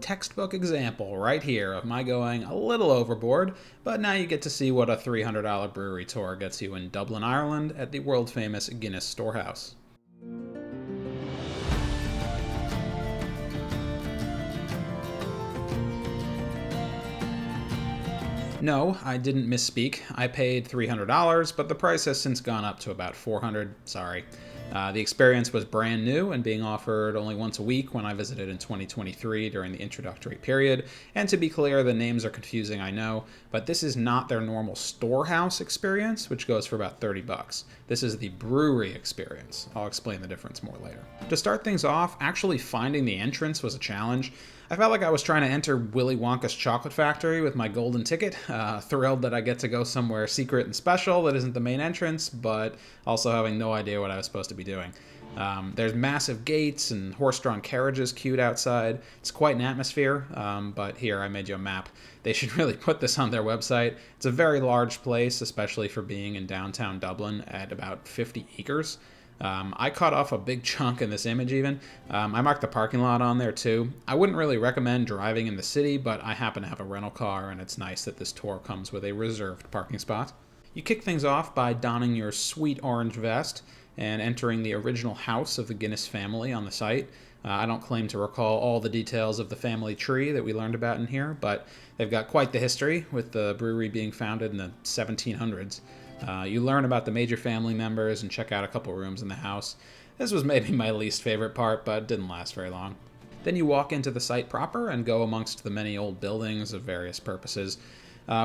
textbook example right here of my going a little overboard, but now you get to see what a $300 brewery tour gets you in Dublin, Ireland at the world-famous Guinness Storehouse. No, I didn't misspeak. I paid $300, but the price has since gone up to about $400. Sorry. The experience was brand new and being offered only once a week when I visited in 2023 during the introductory period. And to be clear, the names are confusing, I know, but this is not their normal storehouse experience, which goes for about $30. This is the brewery experience. I'll explain the difference more later. To start things off, actually finding the entrance was a challenge. I felt like I was trying to enter Willy Wonka's chocolate factory with my golden ticket, thrilled that I get to go somewhere secret and special that isn't the main entrance, but also having no idea what I was supposed to be doing. There's massive gates and horse-drawn carriages queued outside. It's quite an atmosphere, but here I made you a map. They should really put this on their website. It's a very large place, especially for being in downtown Dublin at about 50 acres. I cut off a big chunk in this image even. I marked the parking lot on there too. I wouldn't really recommend driving in the city, but I happen to have a rental car and it's nice that this tour comes with a reserved parking spot. You kick things off by donning your sweet orange vest and entering the original house of the Guinness family on the site. I don't claim to recall all the details of the family tree that we learned about in here, but they've got quite the history, with the brewery being founded in the 1700s. You learn about the major family members and check out a couple rooms in the house. This was maybe my least favorite part, but it didn't last very long. Then you walk into the site proper and go amongst the many old buildings of various purposes.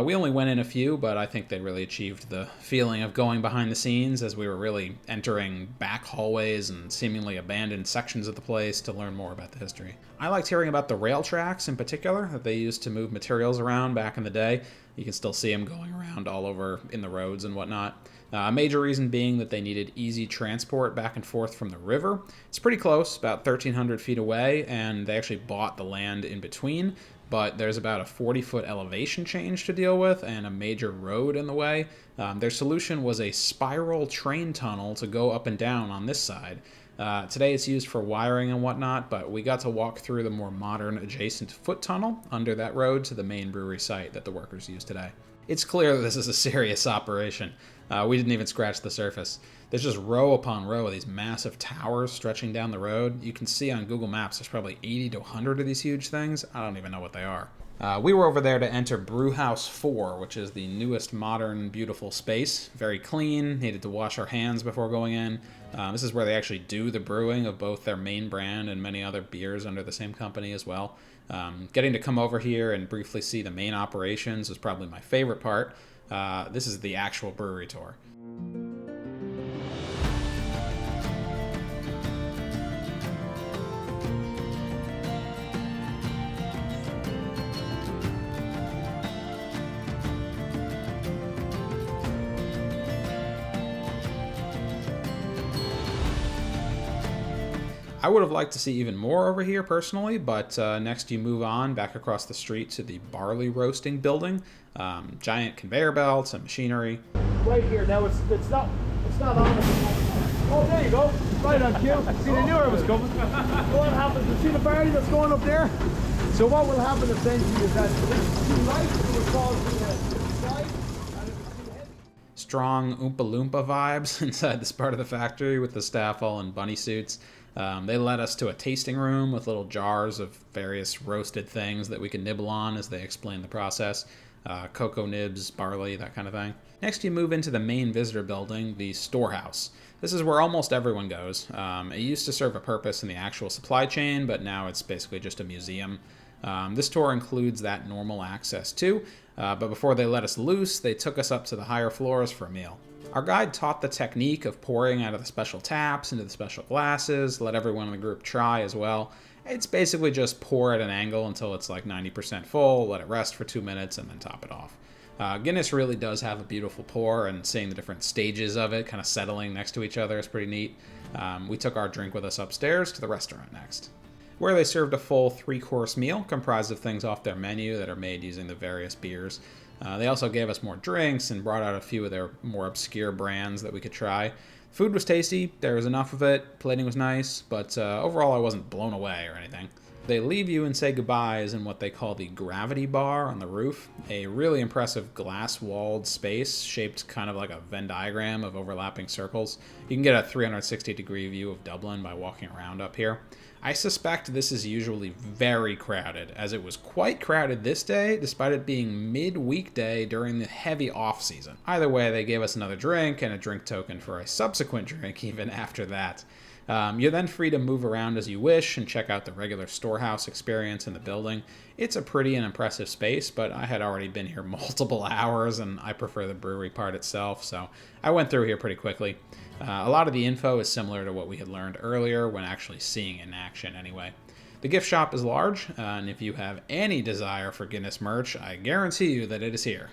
We only went in a few, but I think they really achieved the feeling of going behind the scenes, as we were really entering back hallways and seemingly abandoned sections of the place to learn more about the history. I liked hearing about the rail tracks in particular that they used to move materials around back in the day. You can still see them going around all over in the roads and whatnot. A major reason being that they needed easy transport back and forth from the river. It's pretty close, about 1,300 feet away, and they actually bought the land in between, but there's about a 40-foot elevation change to deal with and a major road in the way. Their solution was a spiral train tunnel to go up and down on this side. Today it's used for wiring and whatnot, but we got to walk through the more modern adjacent foot tunnel under that road to the main brewery site that the workers use today. It's clear that this is a serious operation. We didn't even scratch the surface. There's just row upon row of these massive towers stretching down the road. You can see on Google Maps there's probably 80 to 100 of these huge things. I don't even know what they are. We were over there to enter Brew House 4, which is the newest, modern, beautiful space. Very clean, needed to wash our hands before going in. This is where they actually do the brewing of both their main brand and many other beers under the same company as well. Getting to come over here and briefly see the main operations was probably my favorite part. This is the actual brewery tour. I would have liked to see even more over here personally, but next you move on back across the street to the Barley roasting building. Giant conveyor belts and machinery. Right here now, it's not on it. Oh, there you go. Right on cue. See, they knew I was coming. What happens? You see the barley that's going up there? So what will happen essentially is that it's too light, it will fall to the side, and if it's too heavy. Strong Oompa Loompa vibes inside this part of the factory with the staff all in bunny suits. They led us to a tasting room with little jars of various roasted things that we could nibble on as they explained the process. Cocoa nibs, barley, that kind of thing. Next you move into the main visitor building, the Storehouse. This is where almost everyone goes. It used to serve a purpose in the actual supply chain, but now it's basically just a museum. This tour includes that normal access too, but before they let us loose, they took us up to the higher floors for a meal. Our guide taught the technique of pouring out of the special taps into the special glasses, let everyone in the group try as well. It's basically just pour at an angle until it's like 90% full, let it rest for 2 minutes, and then top it off. Guinness really does have a beautiful pour, and seeing the different stages of it kind of settling next to each other is pretty neat. We took our drink with us upstairs to the restaurant next, where they served a full 3-course meal comprised of things off their menu that are made using the various beers. They also gave us more drinks and brought out a few of their more obscure brands that we could try. Food was tasty, there was enough of it, plating was nice, but overall I wasn't blown away or anything. They leave you and say goodbyes in what they call the gravity bar on the roof, a really impressive glass-walled space shaped kind of like a Venn diagram of overlapping circles. You can get a 360-degree view of Dublin by walking around up here. I suspect this is usually very crowded, as it was quite crowded this day, despite it being mid-weekday during the heavy off-season. Either way, they gave us another drink and a drink token for a subsequent drink even after that. You're then free to move around as you wish and check out the regular storehouse experience in the building. It's a pretty and impressive space, but I had already been here multiple hours and I prefer the brewery part itself, so I went through here pretty quickly. A lot of the info is similar to what we had learned earlier when actually seeing it in action anyway. The gift shop is large, and if you have any desire for Guinness merch, I guarantee you that it is here.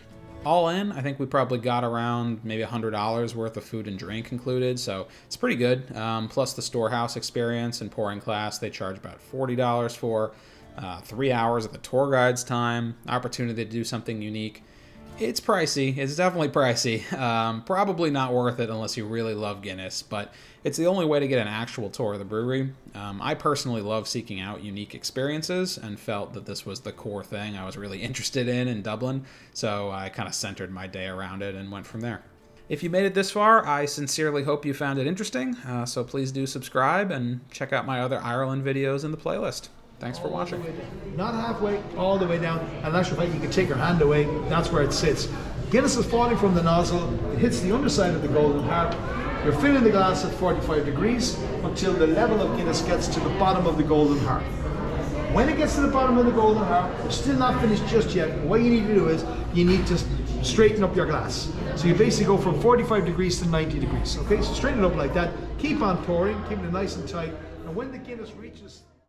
All in, I think we probably got around maybe $100 worth of food and drink included, so it's pretty good. Plus the storehouse experience and pouring class, they charge about $40 for. 3 hours of the tour guide's time, opportunity to do something unique. It's pricey. It's definitely pricey. Probably not worth it unless you really love Guinness, but it's the only way to get an actual tour of the brewery. I personally love seeking out unique experiences and felt that this was the core thing I was really interested in Dublin, so I kind of centered my day around it and went from there. If you made it this far, I sincerely hope you found it interesting, so please do subscribe and check out my other Ireland videos in the playlist. Thanks for watching. Not halfway, all the way down. And that's right, you can take your hand away, that's where it sits. Guinness is falling from the nozzle, it hits the underside of the golden harp. You're filling the glass at 45 degrees until the level of Guinness gets to the bottom of the golden harp. When it gets to the bottom of the golden harp, we're still not finished just yet. What you need to do is, you need to straighten up your glass. So you basically go from 45 degrees to 90 degrees. Okay, so straighten it up like that. Keep on pouring, keeping it nice and tight. And when the Guinness reaches